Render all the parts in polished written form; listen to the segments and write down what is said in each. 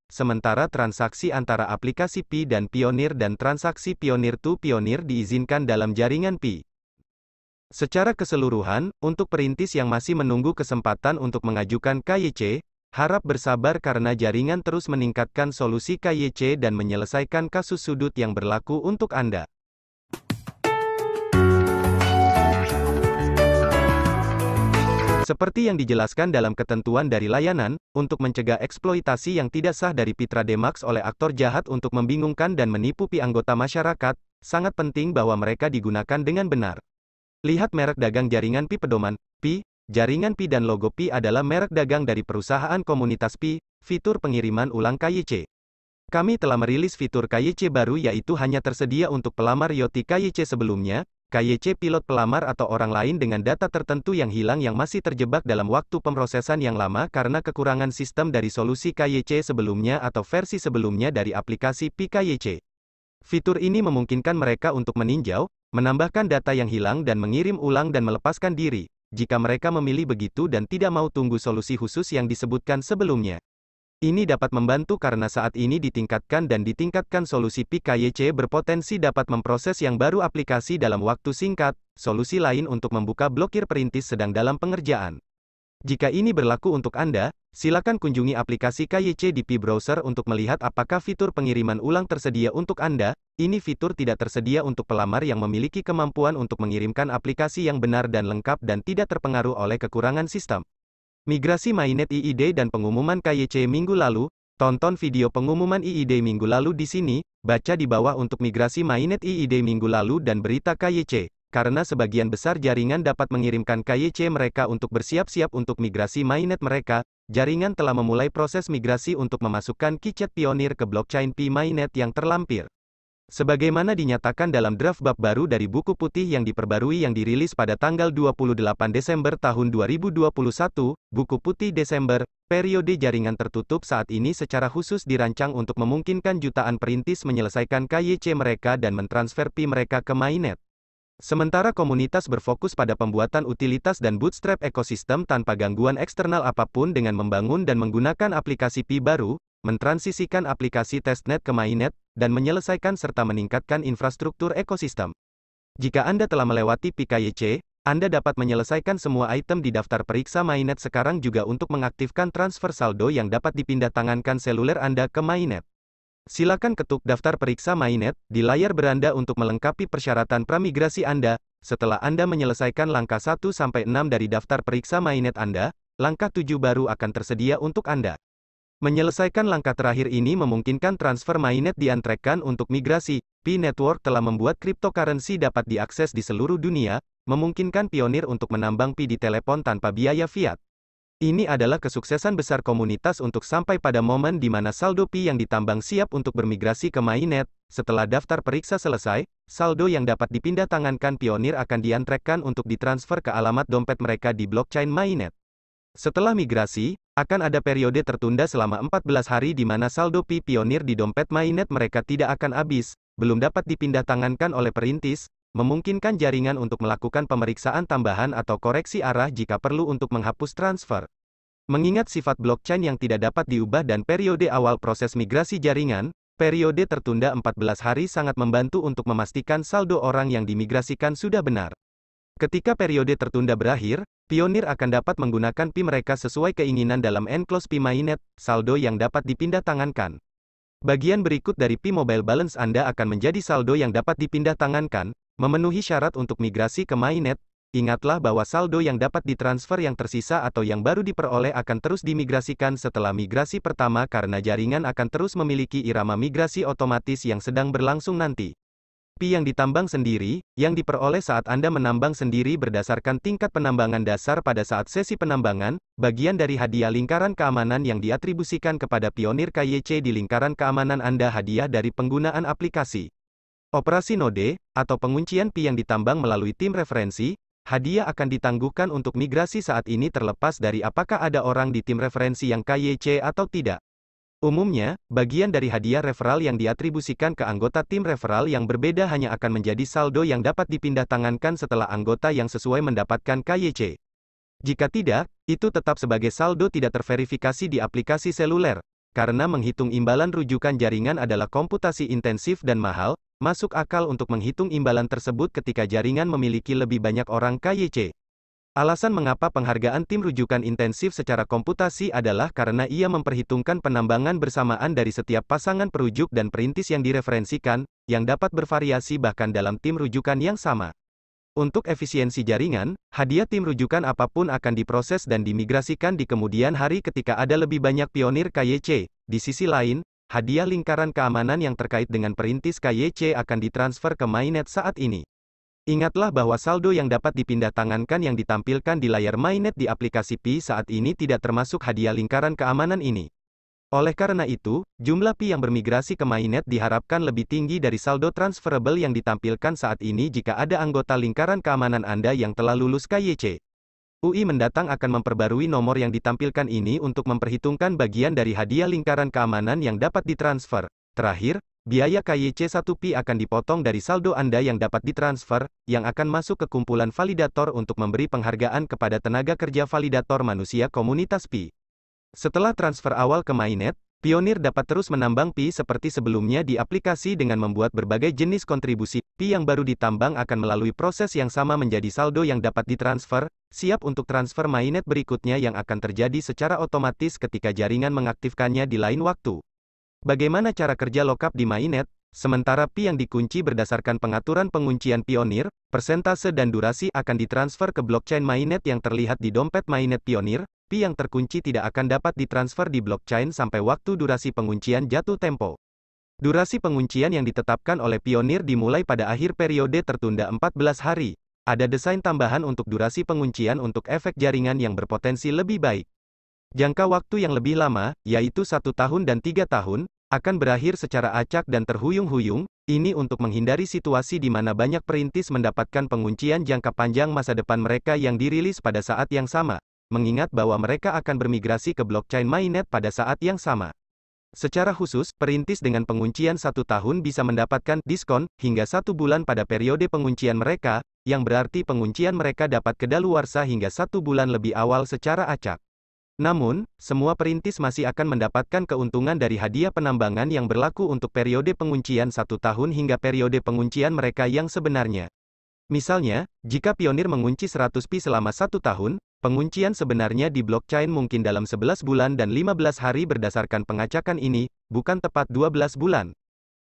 sementara transaksi antara aplikasi Pi dan Pioneer dan transaksi Pioneer to Pioneer diizinkan dalam jaringan Pi. Secara keseluruhan, untuk perintis yang masih menunggu kesempatan untuk mengajukan KYC, harap bersabar karena jaringan terus meningkatkan solusi KYC dan menyelesaikan kasus sudut yang berlaku untuk Anda. Seperti yang dijelaskan dalam ketentuan dari layanan, untuk mencegah eksploitasi yang tidak sah dari Pitra Demax oleh aktor jahat untuk membingungkan dan menipu Pi anggota masyarakat, sangat penting bahwa mereka digunakan dengan benar. Lihat merek dagang jaringan Pi pedoman, Pi, jaringan Pi dan logo Pi adalah merek dagang dari perusahaan komunitas Pi, fitur pengiriman ulang KYC. Kami telah merilis fitur KYC baru yaitu hanya tersedia untuk pelamar Yoti KYC sebelumnya, KYC pilot pelamar atau orang lain dengan data tertentu yang hilang yang masih terjebak dalam waktu pemrosesan yang lama karena kekurangan sistem dari solusi KYC sebelumnya atau versi sebelumnya dari aplikasi Pi KYC. Fitur ini memungkinkan mereka untuk meninjau, menambahkan data yang hilang dan mengirim ulang dan melepaskan diri, jika mereka memilih begitu dan tidak mau tunggu solusi khusus yang disebutkan sebelumnya. Ini dapat membantu karena saat ini ditingkatkan solusi Pi KYC berpotensi dapat memproses yang baru aplikasi dalam waktu singkat, solusi lain untuk membuka blokir perintis sedang dalam pengerjaan. Jika ini berlaku untuk Anda, silakan kunjungi aplikasi KYC di Pi Browser untuk melihat apakah fitur pengiriman ulang tersedia untuk Anda. Ini fitur tidak tersedia untuk pelamar yang memiliki kemampuan untuk mengirimkan aplikasi yang benar dan lengkap dan tidak terpengaruh oleh kekurangan sistem. Migrasi mainnet IID dan pengumuman KYC minggu lalu. Tonton video pengumuman IID minggu lalu di sini, baca di bawah untuk migrasi mainnet IID minggu lalu dan berita KYC. Karena sebagian besar jaringan dapat mengirimkan KYC mereka untuk bersiap-siap untuk migrasi mainnet mereka, jaringan telah memulai proses migrasi untuk memasukkan KeyChat Pioneer ke blockchain Pi mainnet yang terlampir. Sebagaimana dinyatakan dalam draft bab baru dari buku putih yang diperbarui yang dirilis pada tanggal 28 Desember tahun 2021, buku putih Desember, periode jaringan tertutup saat ini secara khusus dirancang untuk memungkinkan jutaan perintis menyelesaikan KYC mereka dan mentransfer Pi mereka ke mainnet. Sementara komunitas berfokus pada pembuatan utilitas dan bootstrap ekosistem tanpa gangguan eksternal apapun dengan membangun dan menggunakan aplikasi Pi baru, mentransisikan aplikasi testnet ke mainnet, dan menyelesaikan serta meningkatkan infrastruktur ekosistem. Jika Anda telah melewati Pi KYC, Anda dapat menyelesaikan semua item di daftar periksa mainnet sekarang juga untuk mengaktifkan transfer saldo yang dapat dipindahtangankan seluler Anda ke mainnet. Silakan ketuk daftar periksa mainnet di layar beranda untuk melengkapi persyaratan pramigrasi Anda. Setelah Anda menyelesaikan langkah 1-6 dari daftar periksa mainnet Anda, langkah 7 baru akan tersedia untuk Anda. Menyelesaikan langkah terakhir ini memungkinkan transfer mainnet diantrekan untuk migrasi. Pi Network telah membuat cryptocurrency dapat diakses di seluruh dunia, memungkinkan Pioneer untuk menambang Pi di telepon tanpa biaya fiat. Ini adalah kesuksesan besar komunitas untuk sampai pada momen di mana saldo Pi yang ditambang siap untuk bermigrasi ke mainnet. Setelah daftar periksa selesai, saldo yang dapat dipindahtangankan Pioneer akan diantrekan untuk ditransfer ke alamat dompet mereka di blockchain mainnet. Setelah migrasi, akan ada periode tertunda selama 14 hari di mana saldo Pi Pioneer di dompet mainnet mereka tidak akan habis, belum dapat dipindahtangankan oleh perintis, memungkinkan jaringan untuk melakukan pemeriksaan tambahan atau koreksi arah jika perlu untuk menghapus transfer. Mengingat sifat blockchain yang tidak dapat diubah dan periode awal proses migrasi jaringan, periode tertunda 14 hari sangat membantu untuk memastikan saldo orang yang dimigrasikan sudah benar. Ketika periode tertunda berakhir, Pioneer akan dapat menggunakan Pi mereka sesuai keinginan dalam enclose Pi mainnet, saldo yang dapat dipindahtangankan. Bagian berikut dari Pi Mobile Balance Anda akan menjadi saldo yang dapat dipindahtangankan, memenuhi syarat untuk migrasi ke mainnet. Ingatlah bahwa saldo yang dapat ditransfer yang tersisa atau yang baru diperoleh akan terus dimigrasikan setelah migrasi pertama karena jaringan akan terus memiliki irama migrasi otomatis yang sedang berlangsung nanti. Pi yang ditambang sendiri, yang diperoleh saat Anda menambang sendiri berdasarkan tingkat penambangan dasar pada saat sesi penambangan, bagian dari hadiah lingkaran keamanan yang diatribusikan kepada Pioneer KYC di lingkaran keamanan Anda hadiah dari penggunaan aplikasi. Operasi node, atau penguncian Pi yang ditambang melalui tim referensi, hadiah akan ditangguhkan untuk migrasi saat ini terlepas dari apakah ada orang di tim referensi yang KYC atau tidak. Umumnya, bagian dari hadiah referral yang diatribusikan ke anggota tim referral yang berbeda hanya akan menjadi saldo yang dapat dipindahtangankan setelah anggota yang sesuai mendapatkan KYC. Jika tidak, itu tetap sebagai saldo tidak terverifikasi di aplikasi seluler. karena menghitung imbalan rujukan jaringan adalah komputasi intensif dan mahal, masuk akal untuk menghitung imbalan tersebut ketika jaringan memiliki lebih banyak orang KYC. Alasan mengapa penghargaan tim rujukan intensif secara komputasi adalah karena ia memperhitungkan penambangan bersamaan dari setiap pasangan perujuk dan perintis yang direferensikan, yang dapat bervariasi bahkan dalam tim rujukan yang sama. Untuk efisiensi jaringan, hadiah tim rujukan apapun akan diproses dan dimigrasikan di kemudian hari ketika ada lebih banyak pionir KYC. Di sisi lain, hadiah lingkaran keamanan yang terkait dengan perintis KYC akan ditransfer ke mainnet saat ini. Ingatlah bahwa saldo yang dapat dipindah tangankan yang ditampilkan di layar mainnet di aplikasi Pi saat ini tidak termasuk hadiah lingkaran keamanan ini. Oleh karena itu, jumlah Pi yang bermigrasi ke mainnet diharapkan lebih tinggi dari saldo transferable yang ditampilkan saat ini jika ada anggota lingkaran keamanan Anda yang telah lulus KYC. UI mendatang akan memperbarui nomor yang ditampilkan ini untuk memperhitungkan bagian dari hadiah lingkaran keamanan yang dapat ditransfer. Terakhir, biaya KYC 1Pi akan dipotong dari saldo Anda yang dapat ditransfer, yang akan masuk ke kumpulan validator untuk memberi penghargaan kepada tenaga kerja validator manusia komunitas Pi. Setelah transfer awal ke mainnet, pionir dapat terus menambang Pi seperti sebelumnya di aplikasi dengan membuat berbagai jenis kontribusi. Pi yang baru ditambang akan melalui proses yang sama menjadi saldo yang dapat ditransfer, siap untuk transfer mainnet berikutnya yang akan terjadi secara otomatis ketika jaringan mengaktifkannya di lain waktu. Bagaimana cara kerja lockup di mainnet? Sementara Pi yang dikunci berdasarkan pengaturan penguncian pionir, persentase dan durasi akan ditransfer ke blockchain mainnet yang terlihat di dompet mainnet pionir. Pi yang terkunci tidak akan dapat ditransfer di blockchain sampai waktu durasi penguncian jatuh tempo. Durasi penguncian yang ditetapkan oleh pionir dimulai pada akhir periode tertunda 14 hari. Ada desain tambahan untuk durasi penguncian untuk efek jaringan yang berpotensi lebih baik. Jangka waktu yang lebih lama, yaitu 1 tahun dan 3 tahun, akan berakhir secara acak dan terhuyung-huyung, ini untuk menghindari situasi di mana banyak perintis mendapatkan penguncian jangka panjang masa depan mereka yang dirilis pada saat yang sama. Mengingat bahwa mereka akan bermigrasi ke blockchain mainnet pada saat yang sama. Secara khusus, perintis dengan penguncian 1 tahun bisa mendapatkan diskon hingga 1 bulan pada periode penguncian mereka, yang berarti penguncian mereka dapat kedaluarsa hingga 1 bulan lebih awal secara acak. Namun, semua perintis masih akan mendapatkan keuntungan dari hadiah penambangan yang berlaku untuk periode penguncian 1 tahun hingga periode penguncian mereka yang sebenarnya. Misalnya, jika pionir mengunci 100 Pi selama 1 tahun, penguncian sebenarnya di blockchain mungkin dalam 11 bulan dan 15 hari berdasarkan pengacakan ini, bukan tepat 12 bulan.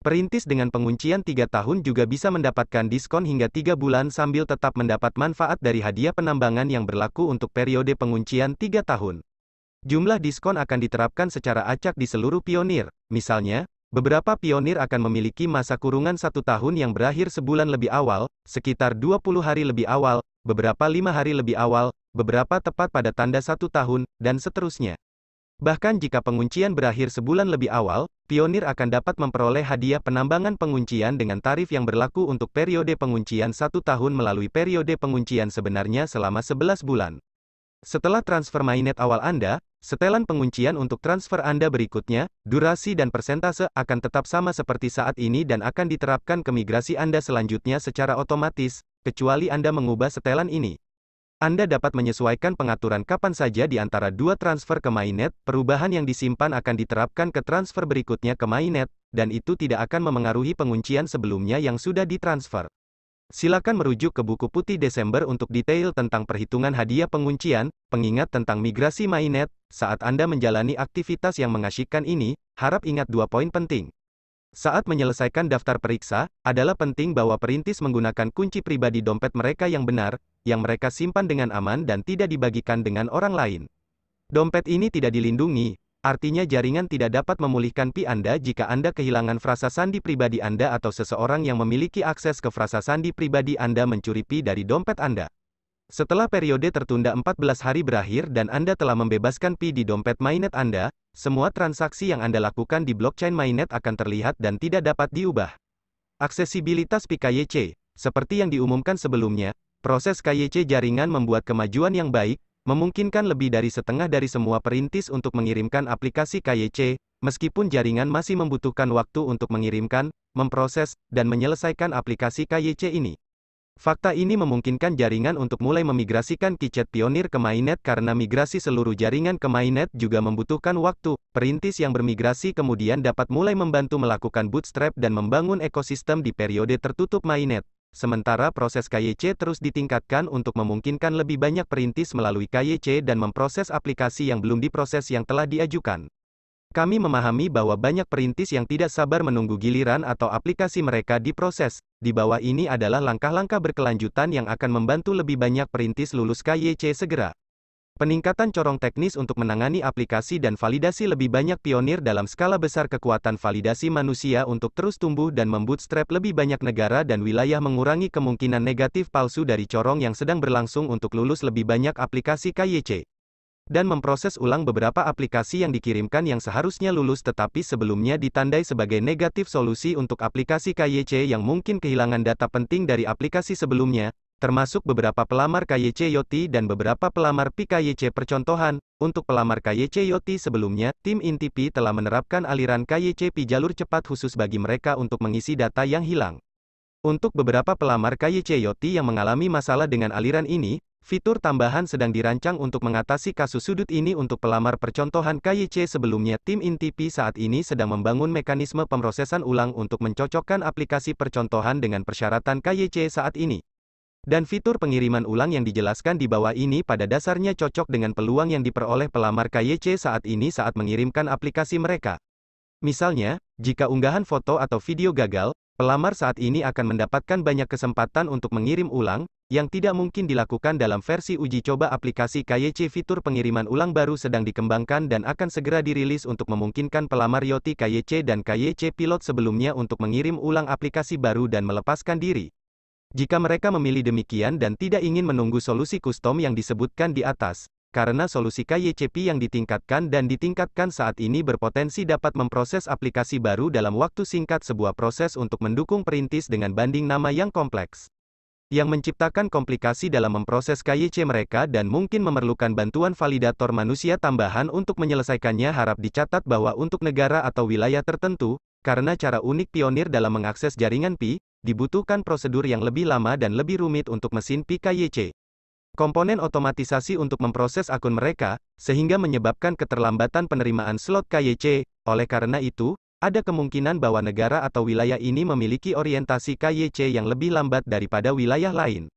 Perintis dengan penguncian 3 tahun juga bisa mendapatkan diskon hingga 3 bulan sambil tetap mendapat manfaat dari hadiah penambangan yang berlaku untuk periode penguncian 3 tahun. Jumlah diskon akan diterapkan secara acak di seluruh pionir. Misalnya, beberapa pionir akan memiliki masa kurungan 1 tahun yang berakhir sebulan lebih awal, sekitar 20 hari lebih awal, beberapa 5 hari lebih awal, beberapa tepat pada tanda 1 tahun, dan seterusnya. Bahkan jika penguncian berakhir sebulan lebih awal, pionir akan dapat memperoleh hadiah penambangan penguncian dengan tarif yang berlaku untuk periode penguncian 1 tahun melalui periode penguncian sebenarnya selama 11 bulan. Setelah transfer mainnet awal Anda, setelan penguncian untuk transfer Anda berikutnya, durasi dan persentase akan tetap sama seperti saat ini dan akan diterapkan ke migrasi Anda selanjutnya secara otomatis, kecuali Anda mengubah setelan ini. Anda dapat menyesuaikan pengaturan kapan saja di antara 2 transfer ke mainnet, perubahan yang disimpan akan diterapkan ke transfer berikutnya ke mainnet, dan itu tidak akan memengaruhi penguncian sebelumnya yang sudah ditransfer. Silakan merujuk ke buku putih Desember untuk detail tentang perhitungan hadiah penguncian, pengingat tentang migrasi mainnet. Saat Anda menjalani aktivitas yang mengasyikkan ini, harap ingat 2 poin penting. Saat menyelesaikan daftar periksa, adalah penting bahwa perintis menggunakan kunci pribadi dompet mereka yang benar, yang mereka simpan dengan aman dan tidak dibagikan dengan orang lain. Dompet ini tidak dilindungi, artinya jaringan tidak dapat memulihkan Pi Anda jika Anda kehilangan frasa sandi pribadi Anda atau seseorang yang memiliki akses ke frasa sandi pribadi Anda mencuri Pi dari dompet Anda. Setelah periode tertunda 14 hari berakhir dan Anda telah membebaskan Pi di dompet mainnet Anda, semua transaksi yang Anda lakukan di blockchain mainnet akan terlihat dan tidak dapat diubah. Aksesibilitas Pi KYC, seperti yang diumumkan sebelumnya, proses KYC jaringan membuat kemajuan yang baik, memungkinkan lebih dari setengah dari semua perintis untuk mengirimkan aplikasi KYC, meskipun jaringan masih membutuhkan waktu untuk mengirimkan, memproses, dan menyelesaikan aplikasi KYC ini. Fakta ini memungkinkan jaringan untuk mulai memigrasikan KeyChat Pioneer ke mainnet karena migrasi seluruh jaringan ke mainnet juga membutuhkan waktu. Perintis yang bermigrasi kemudian dapat mulai membantu melakukan bootstrap dan membangun ekosistem di periode tertutup mainnet. Sementara proses KYC terus ditingkatkan untuk memungkinkan lebih banyak perintis melalui KYC dan memproses aplikasi yang belum diproses yang telah diajukan. Kami memahami bahwa banyak perintis yang tidak sabar menunggu giliran atau aplikasi mereka diproses. Di bawah ini adalah langkah-langkah berkelanjutan yang akan membantu lebih banyak perintis lulus KYC segera. Peningkatan corong teknis untuk menangani aplikasi dan validasi lebih banyak pionir dalam skala besar kekuatan validasi manusia untuk terus tumbuh dan membootstrap lebih banyak negara dan wilayah mengurangi kemungkinan negatif palsu dari corong yang sedang berlangsung untuk lulus lebih banyak aplikasi KYC. Dan memproses ulang beberapa aplikasi yang dikirimkan yang seharusnya lulus tetapi sebelumnya ditandai sebagai negatif solusi untuk aplikasi KYC yang mungkin kehilangan data penting dari aplikasi sebelumnya, termasuk beberapa pelamar KYC YOT dan beberapa pelamar PKYC percontohan. Untuk pelamar KYC YOT sebelumnya, tim inti Pi telah menerapkan aliran KYC Pi jalur cepat khusus bagi mereka untuk mengisi data yang hilang. Untuk beberapa pelamar KYC YOT yang mengalami masalah dengan aliran ini, fitur tambahan sedang dirancang untuk mengatasi kasus sudut ini untuk pelamar percontohan KYC sebelumnya. Tim inti Pi saat ini sedang membangun mekanisme pemrosesan ulang untuk mencocokkan aplikasi percontohan dengan persyaratan KYC saat ini. Dan fitur pengiriman ulang yang dijelaskan di bawah ini pada dasarnya cocok dengan peluang yang diperoleh pelamar KYC saat ini saat mengirimkan aplikasi mereka. Misalnya, jika unggahan foto atau video gagal, pelamar saat ini akan mendapatkan banyak kesempatan untuk mengirim ulang, yang tidak mungkin dilakukan dalam versi uji coba aplikasi KYC. Fitur pengiriman ulang baru sedang dikembangkan dan akan segera dirilis untuk memungkinkan pelamar YOT KYC dan KYC pilot sebelumnya untuk mengirim ulang aplikasi baru dan melepaskan diri. Jika mereka memilih demikian dan tidak ingin menunggu solusi custom yang disebutkan di atas, karena solusi KYC yang ditingkatkan dan ditingkatkan saat ini berpotensi dapat memproses aplikasi baru dalam waktu singkat, sebuah proses untuk mendukung perintis dengan banding nama yang kompleks, yang menciptakan komplikasi dalam memproses KYC mereka dan mungkin memerlukan bantuan validator manusia tambahan untuk menyelesaikannya. Harap dicatat bahwa untuk negara atau wilayah tertentu, karena cara unik pionir dalam mengakses jaringan Pi, dibutuhkan prosedur yang lebih lama dan lebih rumit untuk mesin Pi KYC. Komponen otomatisasi untuk memproses akun mereka, sehingga menyebabkan keterlambatan penerimaan slot KYC. Oleh karena itu, ada kemungkinan bahwa negara atau wilayah ini memiliki orientasi KYC yang lebih lambat daripada wilayah lain.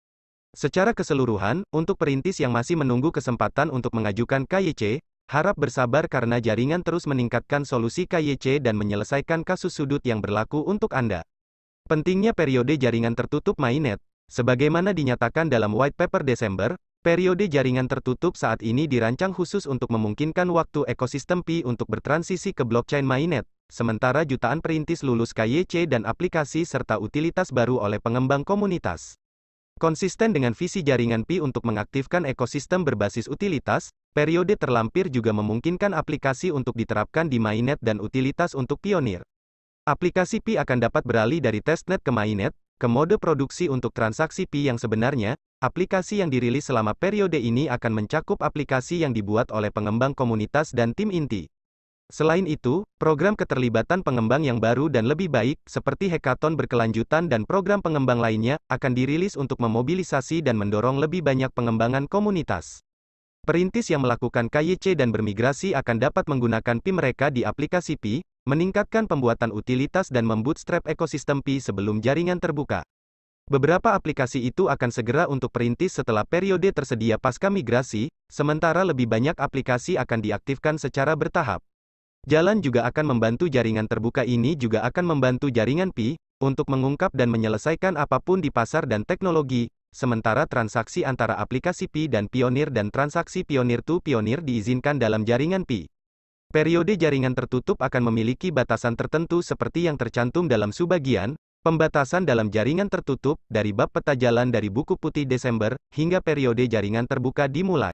Secara keseluruhan, untuk perintis yang masih menunggu kesempatan untuk mengajukan KYC, harap bersabar karena jaringan terus meningkatkan solusi KYC dan menyelesaikan kasus sudut yang berlaku untuk Anda. Pentingnya periode jaringan tertutup mainnet. Sebagaimana dinyatakan dalam white paper Desember, periode jaringan tertutup saat ini dirancang khusus untuk memungkinkan waktu ekosistem Pi untuk bertransisi ke blockchain mainnet, sementara jutaan perintis lulus KYC dan aplikasi serta utilitas baru oleh pengembang komunitas. Konsisten dengan visi jaringan Pi untuk mengaktifkan ekosistem berbasis utilitas, periode terlampir juga memungkinkan aplikasi untuk diterapkan di mainnet dan utilitas untuk pionir. Aplikasi Pi akan dapat beralih dari testnet ke mainnet, ke mode produksi untuk transaksi Pi yang sebenarnya. Aplikasi yang dirilis selama periode ini akan mencakup aplikasi yang dibuat oleh pengembang komunitas dan tim inti. Selain itu, program keterlibatan pengembang yang baru dan lebih baik, seperti hackathon berkelanjutan dan program pengembang lainnya, akan dirilis untuk memobilisasi dan mendorong lebih banyak pengembangan komunitas. Perintis yang melakukan KYC dan bermigrasi akan dapat menggunakan Pi mereka di aplikasi Pi, meningkatkan pembuatan utilitas dan membootstrap ekosistem Pi sebelum jaringan terbuka. Beberapa aplikasi itu akan segera untuk perintis setelah periode tersedia pasca migrasi, sementara lebih banyak aplikasi akan diaktifkan secara bertahap. Jalan juga akan membantu jaringan terbuka ini juga akan membantu jaringan Pi, untuk mengungkap dan menyelesaikan apapun di pasar dan teknologi, sementara transaksi antara aplikasi Pi dan pionir dan transaksi pionir to pionir diizinkan dalam jaringan Pi. Periode jaringan tertutup akan memiliki batasan tertentu seperti yang tercantum dalam subbagian, pembatasan dalam jaringan tertutup, dari bab peta jalan dari buku putih Desember, hingga periode jaringan terbuka dimulai.